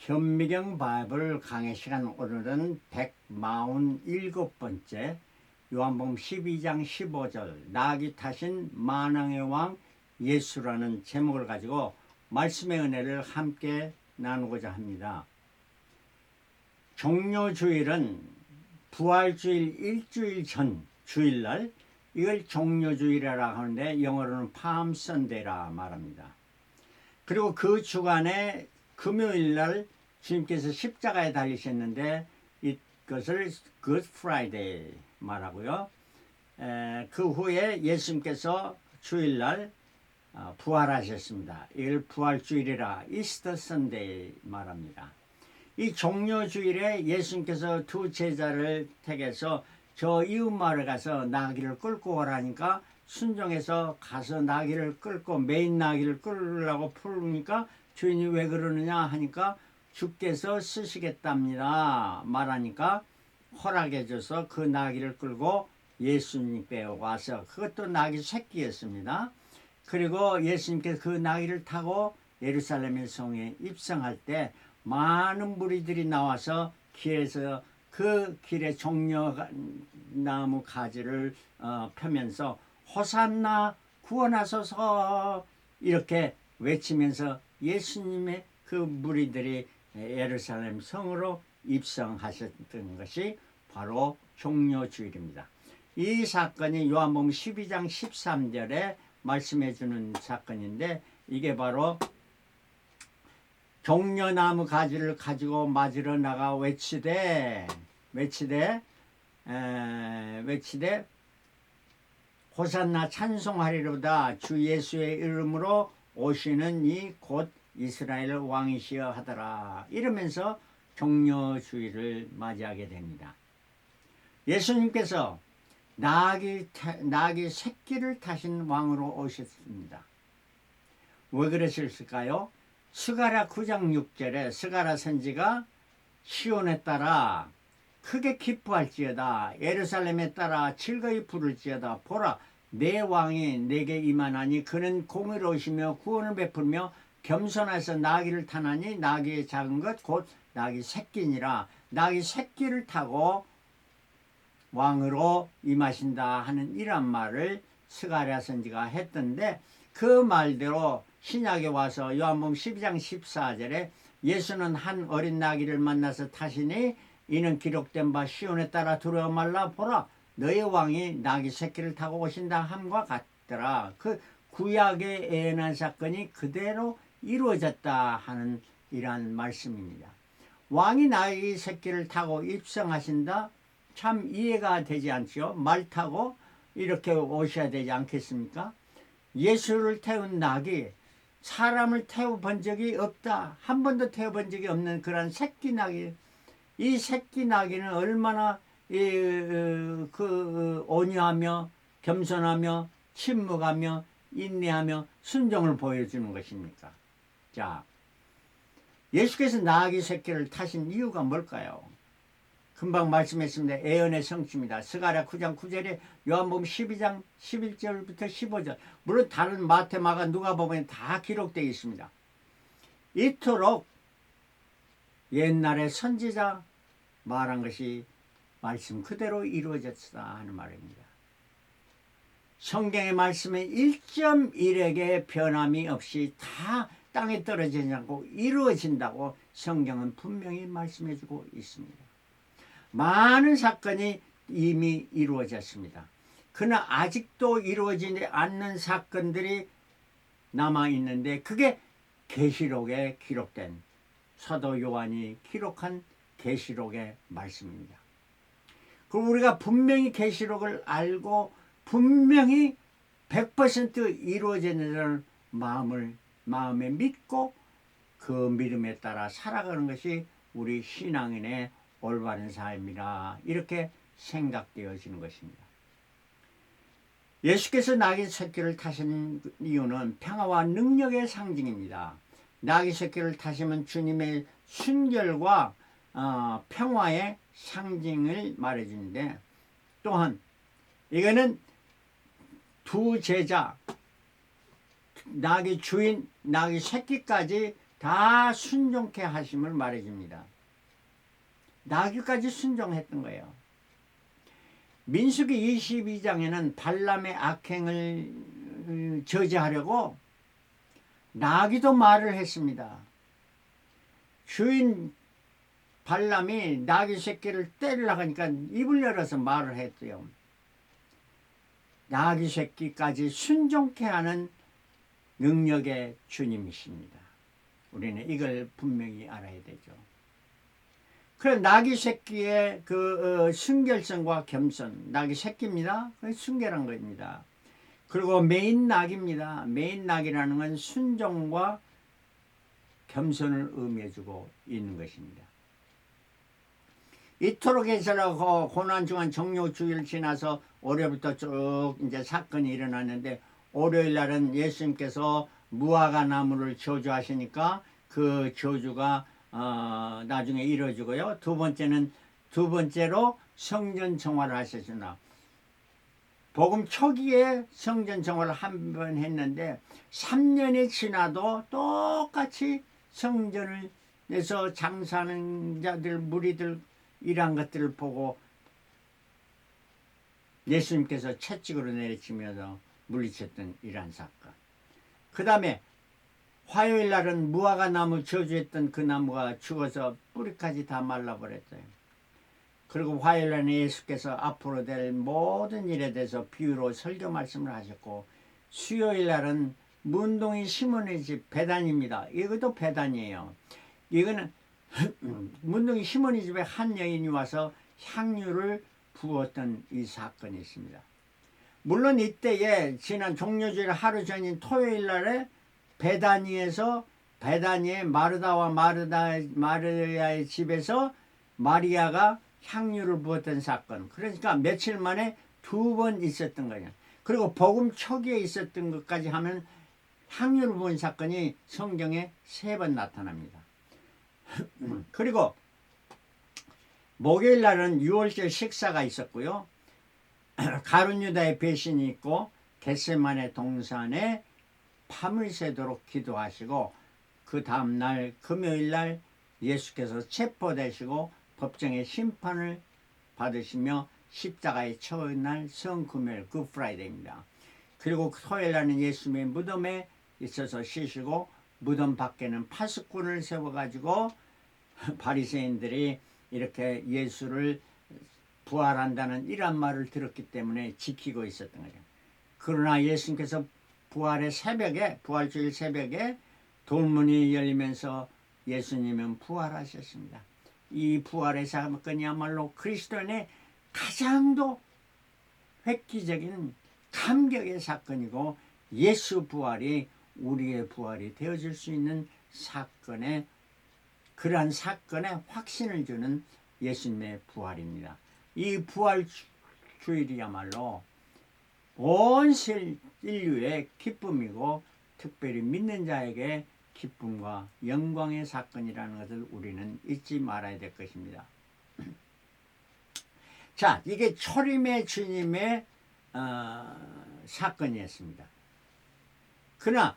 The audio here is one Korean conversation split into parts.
현미경 바이블 강의 시간, 오늘은 147번째 요한복음 12장 15절 나귀 타신 만왕의 왕 예수라는 제목을 가지고 말씀의 은혜를 함께 나누고자 합니다. 종료주일은 부활주일 일주일 전 주일날, 이걸 종료주일이라고 하는데 영어로는 palm sunday라 말합니다. 그리고 그 주간에 금요일날 주님께서 십자가에 달리셨는데 이것을 Good Friday 말하고요. 그 후에 예수님께서 주일날 부활하셨습니다. 이걸 부활주일이라 이스터 선데이 말합니다. 이 종료주일에 예수님께서 두 제자를 택해서 저 이웃마을에 가서 나귀를 끌고 오라니까 순종해서 가서 나귀를 끌고 메인 나귀를 끌으려고 부르니까 주인이 왜 그러느냐 하니까 주께서 쓰시겠답니다 말하니까 허락해줘서 그 나귀를 끌고 예수님께 와서, 그것도 나귀 새끼였습니다. 그리고 예수님께서 그 나귀를 타고 예루살렘의 성에 입성할 때 많은 무리들이 나와서 길에서 그 길에 종려나무 가지를 펴면서 호산나 구원하소서 이렇게 외치면서 예수님의 그 무리들이 예루살렘 성으로 입성하셨던 것이 바로 종료주일입니다. 이 사건이 요한복음 12장 13절에 말씀해 주는 사건인데, 이게 바로 종려나무 가지를 가지고 맞으러 나가 외치되 호산나 찬송하리로다 주 예수의 이름으로 오시는 이 곧 이스라엘 왕이시여 하더라 이러면서 종료주일을 맞이하게 됩니다. 예수님께서 나귀 새끼를 타신 왕으로 오셨습니다. 왜 그러셨을까요? 스가랴 9장 6절에 스가랴 선지가 시온에 따라 크게 기뻐할지어다 예루살렘에 따라 즐거이 부를지어다 보라 내 왕이 내게 임하나니 그는 공의로우시며 구원을 베풀며 겸손해서 나귀를 타나니 나귀의 작은 것 곧 나귀 새끼니라. 나귀 새끼를 타고 왕으로 임하신다 하는 이런 말을 스가랴 선지가 했던데, 그 말대로 신약에 와서 요한복음 12장 14절에 예수는 한 어린 나귀를 만나서 타시니 이는 기록된 바 시온에 따라 두려워 말라 보라 너의 왕이 나귀 새끼를 타고 오신다 함과 같더라. 그 구약의 예언한 사건이 그대로 이루어졌다 하는 이러한 말씀입니다. 왕이 나귀 새끼를 타고 입성하신다, 참 이해가 되지 않죠. 말 타고 이렇게 오셔야 되지 않겠습니까? 예수를 태운 나귀, 사람을 태워본 적이 없다, 한 번도 태워본 적이 없는 그런 새끼 나귀. 이 새끼 나귀는 얼마나 온유하며 겸손하며 침묵하며 인내하며 순종을 보여주는 것입니까? 자, 예수께서 나귀 새끼를 타신 이유가 뭘까요? 금방 말씀했습니다. 예언의 성취입니다. 스가랴 9장 9절에 요한복음 12장 11절부터 15절, 물론 다른 마태, 마가, 누가복음에 다 기록되어 있습니다. 이토록 옛날에 선지자 말한 것이 말씀 그대로 이루어졌다 하는 말입니다. 성경의 말씀에 1.1에게 변함이 없이 다 땅에 떨어지지 않고 이루어진다고 성경은 분명히 말씀해주고 있습니다. 많은 사건이 이미 이루어졌습니다. 그러나 아직도 이루어지지 않는 사건들이 남아있는데, 그게 계시록에 기록된, 사도 요한이 기록한 계시록의 말씀입니다. 그리고 우리가 분명히 계시록을 알고 분명히 100% 이루어지는 마음에 믿고 그 믿음에 따라 살아가는 것이 우리 신앙인의 올바른 삶이라 이렇게 생각되어지는 것입니다. 예수께서 나귀 새끼를 타신 이유는 평화와 능력의 상징입니다. 나귀 새끼를 타시면 주님의 순결과 평화의 상징을 말해주는데, 또한 이거는 두 제자, 나귀 주인, 나귀 새끼까지 다 순종케 하심을 말해줍니다. 나귀까지 순종했던 거예요. 민수기 22장에는 발람의 악행을 저지하려고 나귀도 말을 했습니다. 주인 발람이 나귀 새끼를 때리려고 하니까 입을 열어서 말을 했대요. 나귀 새끼까지 순종케 하는 능력의 주님이십니다. 우리는 이걸 분명히 알아야 되죠. 그럼 나귀 새끼의 그 순결성과 겸손, 나귀 새끼입니다. 그 순결한 겁니다. 그리고 메인 낙입니다. 메인 낙이라는 건 순종과 겸손을 의미해주고 있는 것입니다. 이토록 해서 고난 중한 정료 주일 지나서 올해부터 쭉 이제 사건이 일어났는데, 월요일 날은 예수님께서 무화과 나무를 저주하시니까 그 저주가 나중에 이루어지고요. 두 번째로 성전 정화를 하셨으나, 복음 초기에 성전 정화를 한 번 했는데 3년이 지나도 똑같이 성전에서 장사하는 자들, 무리들 이러한 것들을 보고 예수님께서 채찍으로 내리치면서 물리쳤던 이러한 사건. 그 다음에 화요일 날은 무화과 나무 저주했던 그 나무가 죽어서 뿌리까지 다 말라버렸어요. 그리고 화요일 날은 예수께서 앞으로 될 모든 일에 대해서 비유로 설교 말씀을 하셨고, 수요일 날은 문둥이 시몬의 집 베단입니다. 이것도 베단이에요. 이거는 문둥이 시몬의 집에 한 여인이 와서 향유를 부었던 이 사건이 있습니다. 물론 이때에 지난 종려주일 하루 전인 토요일 날에 베다니의 마르다와 마르야의 집에서 마리아가 향유를 부었던 사건. 그러니까 며칠 만에 2번 있었던 거예요. 그리고 복음 초기에 있었던 것까지 하면 향유를 부은 사건이 성경에 3번 나타납니다. 그리고 목요일 날은 6월절 식사가 있었고요. 가룟 유다의 배신이 있고, 겟세마네 동산에 밤을 새도록 기도하시고, 그 다음날 금요일 날 예수께서 체포되시고 법정의 심판을 받으시며 십자가의 첫날 성금요일 굿프라이데이입니다. 그리고 토요일 날은 예수님의 무덤에 있어서 쉬시고, 무덤 밖에는 파수꾼을 세워가지고 바리새인들이 이렇게 예수를 부활한다는 이런 말을 들었기 때문에 지키고 있었던 거죠. 그러나 예수님께서 부활주일 새벽에 돌문이 열리면서 예수님은 부활하셨습니다. 이 부활의 사건이야말로 그리스도인의 가장도 획기적인 감격의 사건이고, 예수 부활이 우리의 부활이 되어줄 수 있는 그러한 사건에 확신을 주는 예수님의 부활입니다. 이 부활 주일이야말로 온 인류의 기쁨이고, 특별히 믿는 자에게 기쁨과 영광의 사건이라는 것을 우리는 잊지 말아야 될 것입니다. 자, 이게 초림의 주님의 사건이었습니다. 그러나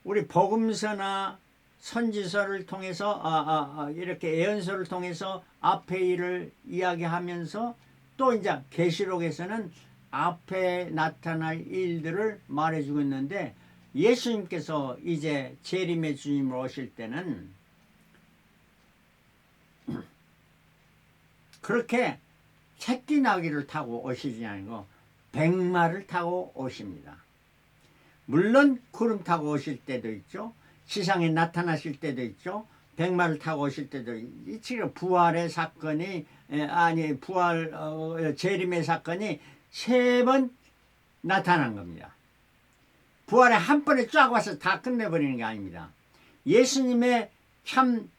우리 복음서나 선지서를 통해서 이렇게 예언서를 통해서 앞의 일을 이야기하면서, 또 이제 계시록에서는 앞에 나타날 일들을 말해주고 있는데, 예수님께서 이제 재림의 주님으로 오실 때는 그렇게 새끼 나귀를 타고 오시지 않고 백마를 타고 오십니다. 물론 구름 타고 오실 때도 있죠. 지상에 나타나실 때도 있죠. 백마를 타고 오실 때도 있죠. 부활의 사건이 재림의 사건이 3번 나타난 겁니다. 부활에 한 번에 쫙 와서 다 끝내버리는 게 아닙니다. 예수님의 참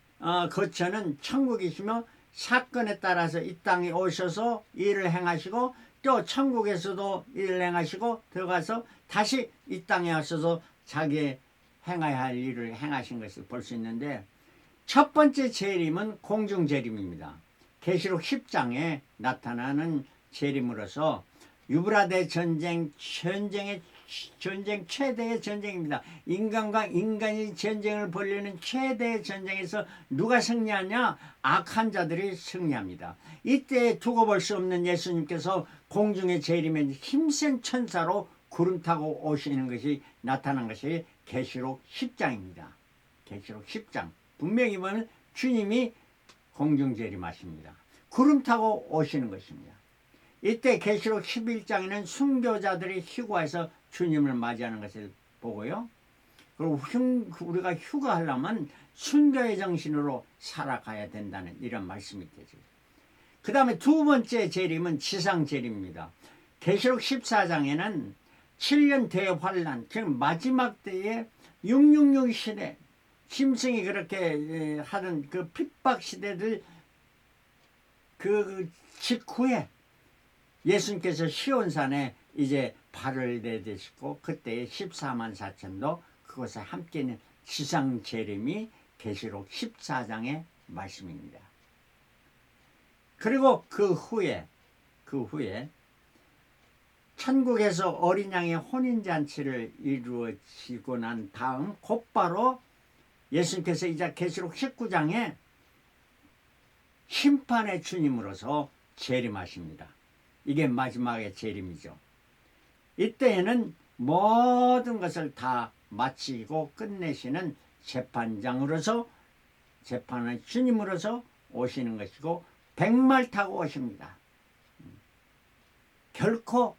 거처는 천국이시며, 사건에 따라서 이 땅에 오셔서 일을 행하시고, 또 천국에서도 일을 행하시고 들어가서 다시 이 땅에 와서도 자기의 행해야 할 일을 행하신 것을 볼 수 있는데, 첫 번째 재림은 공중재림입니다. 계시록 10장에 나타나는 재림으로서 유브라데 전쟁의 전쟁 최대의 전쟁입니다. 인간과 인간이 전쟁을 벌이는 최대의 전쟁에서 누가 승리하냐? 악한 자들이 승리합니다. 이때 두고 볼 수 없는 예수님께서 공중에 재림의 힘센 천사로 구름 타고 오시는 것이 나타난 것이 계시록 10장입니다. 계시록 10장. 분명히 보면 주님이 공중 재림하십니다. 구름 타고 오시는 것입니다. 이때 계시록 11장에는 순교자들이 휴가해서 주님을 맞이하는 것을 보고요. 그리고 우리가 휴가하려면 순교의 정신으로 살아가야 된다는 이런 말씀이 되죠. 그 다음에 두 번째 재림은 지상 재림입니다. 계시록 14장에는 7년 대환란, 즉 마지막 때에 666 시대, 짐승이 그렇게 하던 그 핍박 시대들 그 직후에 예수님께서 시온산에 이제 발을 내딛고 그때의 14만 4천도 그것에 함께 있는 지상 재림이 계시록 14장의 말씀입니다. 그리고 그 후에 천국에서 어린 양의 혼인잔치를 이루어지고 난 다음 곧바로 예수님께서 이제 계시록 19장에 심판의 주님으로서 재림하십니다. 이게 마지막의 재림이죠. 이때에는 모든 것을 다 마치고 끝내시는 재판장으로서 재판의 주님으로서 오시는 것이고 백말 타고 오십니다. 결코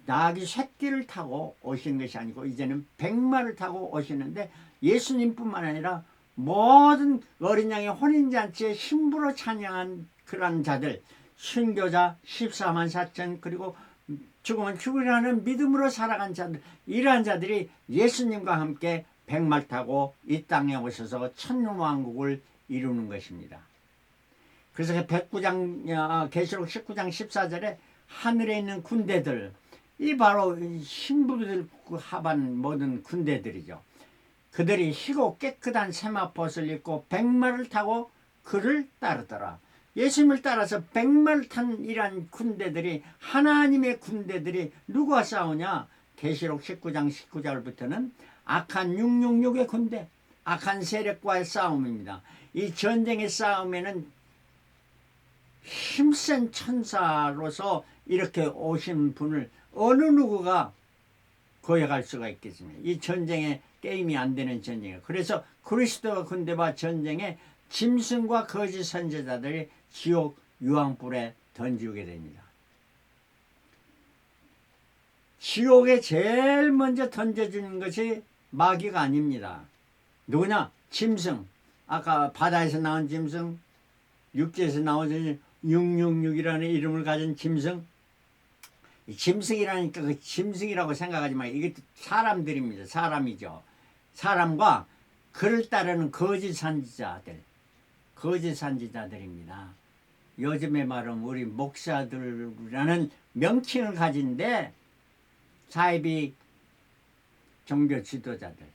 나귀 새끼를 타고 오시는 것이 아니고 이제는 백마를 타고 오시는데 예수님뿐만 아니라 모든 어린 양의 혼인잔치에 힘부로 찬양한 그런 자들, 순교자 14만 4천, 그리고 죽으면 죽으리라는 믿음으로 살아간 자들, 이러한 자들이 예수님과 함께 백말 타고 이 땅에 오셔서 천년왕국을 이루는 것입니다. 그래서 계시록 19장 14절에 하늘에 있는 군대들, 이 바로 신부들 합한 모든 군대들이죠. 그들이 희고 깨끗한 세마포옷을 입고 백마를 타고 그를 따르더라. 예수님을 따라서 백마를 탄 이란 군대들이, 하나님의 군대들이 누구와 싸우냐? 계시록 19장 19절부터는 악한 666의 군대, 악한 세력과의 싸움입니다. 이 전쟁의 싸움에는 힘센 천사로서 이렇게 오신 분을 어느 누구가 거역할 수가 있겠습니까? 이 전쟁에 게임이 안 되는 전쟁이에요. 그래서 그리스도 군대와 전쟁에 짐승과 거짓 선지자들이 지옥 유황불에 던지게 됩니다. 지옥에 제일 먼저 던져주는 것이 마귀가 아닙니다. 누구냐? 짐승. 아까 바다에서 나온 짐승, 육지에서 나온 666이라는 이름을 가진 짐승. 짐승이라니까 그 짐승이라고 생각하지 마요. 이게 사람들입니다. 사람이죠. 사람과 그를 따르는 거짓 선지자들입니다. 요즘에 말하면 우리 목사들이라는 명칭을 가진데 사이비 종교 지도자들,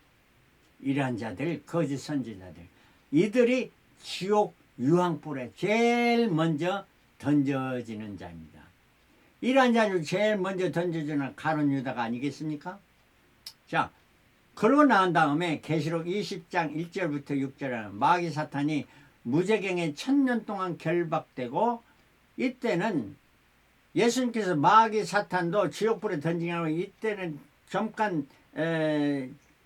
이러한 자들, 거짓 선지자들, 이들이 지옥 유황불에 제일 먼저 던져지는 자입니다. 이러한 자를 제일 먼저 던져주는 가룟 유다가 아니겠습니까? 자, 그러고 난 다음에 계시록 20장 1절부터 6절에는 마귀 사탄이 무제경에 1000년 동안 결박되고, 이때는 예수님께서 마귀 사탄도 지옥불에 던지냐고 이때는 잠깐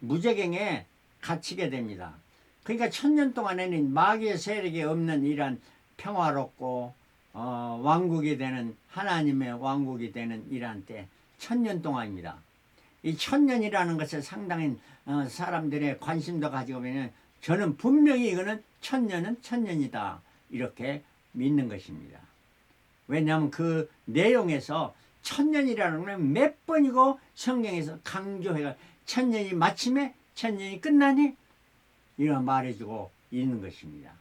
무제경에 갇히게 됩니다. 그러니까 1000년 동안에는 마귀의 세력이 없는 이러한 평화롭고 왕국이 되는, 하나님의 왕국이 되는 이러한 때 1000년 동안입니다. 이 1000년이라는 것에 상당히 사람들의 관심도 가지고 있는, 저는 분명히 이거는 1000년은 1000년이다 이렇게 믿는 것입니다. 왜냐하면 그 내용에서 1000년이라는 건 몇 번이고 성경에서 강조해가 1000년이 마침에 1000년이 끝나니 이런 말해주고 있는 것입니다.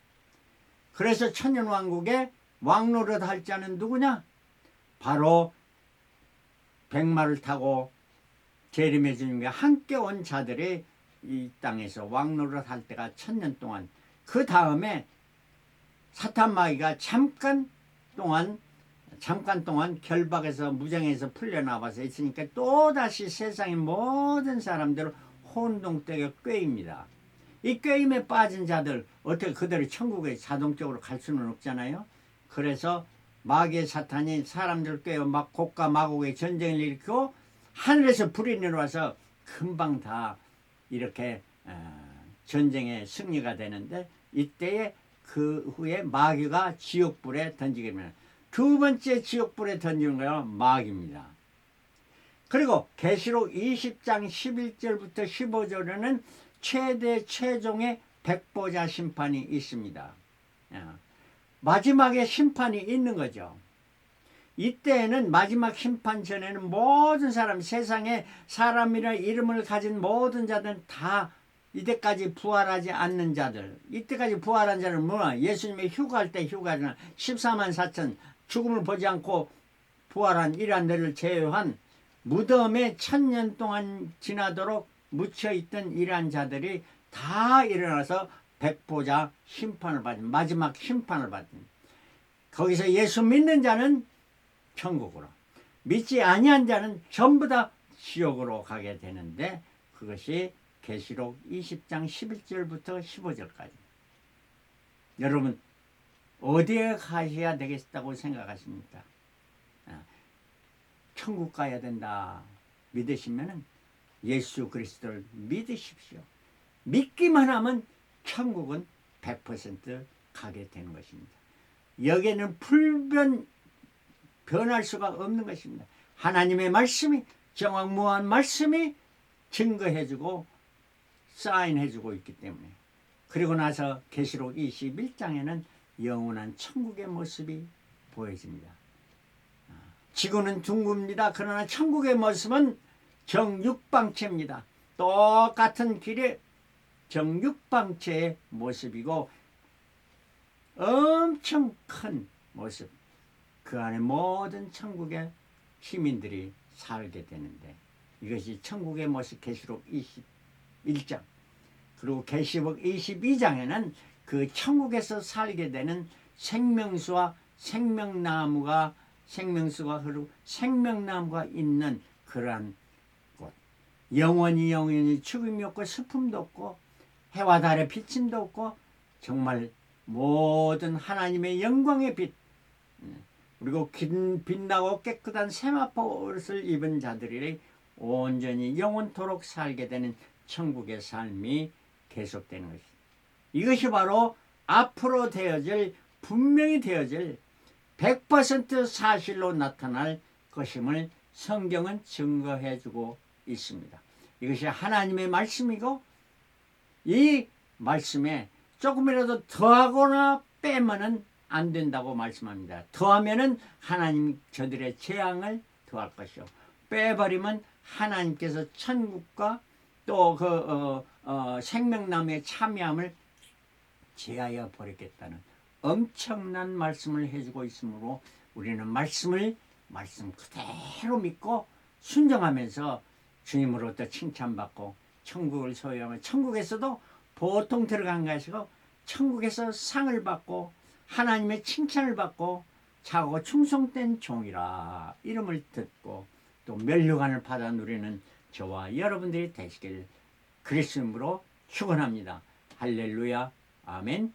그래서 천년왕국의 왕노릇 할 자는 누구냐? 바로 백마를 타고 재림의 주님과 함께 온 자들이 이 땅에서 왕노릇 할 때가 1000년 동안, 그 다음에 사탄 마귀가 잠깐 동안 잠깐 동안 결박에서 무정에서 풀려나와서 있으니까 또다시 세상의 모든 사람들을 혼동되게 꾀입니다. 이 꾀임에 빠진 자들 어떻게 그대로 천국에 자동적으로 갈 수는 없잖아요. 그래서 마귀의 사탄이 사람들 꾀어 막 곡과 마곡의 전쟁을 일으키고 하늘에서 불이 내려와서 금방 다 이렇게 전쟁의 승리가 되는데, 이때에 그 후에 마귀가 지옥불에 던지게 됩니다. 두 번째 지옥불에 던지는 거가 마귀입니다. 그리고 계시록 20장 11절부터 15절에는 최대 최종의 백보자 심판이 있습니다. 마지막에 심판이 있는 거죠. 이때에는 마지막 심판 전에는 모든 사람, 세상에 사람이라 이름을 가진 모든 자들은 다 이때까지 부활하지 않는 자들, 이때까지 부활한 자는 뭐냐? 예수님의 휴가할 때 휴가잖아. 14만 4천 죽음을 보지 않고 부활한 이러한 들을 제외한 무덤에 1000년 동안 지나도록 묻혀있던 이러한 자들이 다 일어나서 백보자 심판을 받은, 마지막 심판을 받은, 거기서 예수 믿는 자는 천국으로, 믿지 아니한 자는 전부 다 지옥으로 가게 되는데, 그것이 계시록 20장 11절부터 15절까지. 여러분 어디에 가셔야 되겠다고 생각하십니까? 천국 가야 된다 믿으시면 예수 그리스도를 믿으십시오. 믿기만 하면 천국은 100% 가게 되는 것입니다. 여기에는 변할 수가 없는 것입니다. 하나님의 말씀이, 정확무한 말씀이 증거해주고 사인해주고 있기 때문에. 그리고 나서 계시록 21장에는 영원한 천국의 모습이 보여집니다. 지구는 둥굽니다. 그러나 천국의 모습은 정육방체입니다. 똑같은 길의 정육방체의 모습이고 엄청 큰 모습, 그 안에 모든 천국의 시민들이 살게 되는데, 이것이 천국의 모습 계시록 21장. 그리고 계시록 22장에는 그 천국에서 살게 되는 생명수와 생명나무가, 생명수가 흐르고 생명나무가 있는 그러한 곳. 영원히 죽음이 없고 슬픔도 없고 해와 달의 비침도 없고, 정말 모든 하나님의 영광의 빛, 그리고 빛나고 깨끗한 세마포옷을 입은 자들이 온전히 영원토록 살게 되는 천국의 삶이 계속되는 것입니다. 이것이 바로 앞으로 되어질, 분명히 되어질 100% 사실로 나타날 것임을 성경은 증거해주고 있습니다. 이것이 하나님의 말씀이고, 이 말씀에 조금이라도 더하거나 빼면은 안 된다고 말씀합니다. 더하면은 하나님 저들의 재앙을 더할 것이요, 빼버리면 하나님께서 천국과 또 생명나무의 참여함을 제하여 버리겠다는 엄청난 말씀을 해주고 있으므로, 우리는 말씀 그대로 믿고 순종하면서 주님으로부터 칭찬받고 천국을 소유하면, 천국에서도 보통 들어간 것이고 천국에서 상을 받고 하나님의 칭찬을 받고 자고 충성된 종이라 이름을 듣고 또 면류관을 받아 누리는 저와 여러분들이 되시길 그리스도로 축원합니다. 할렐루야, 아멘.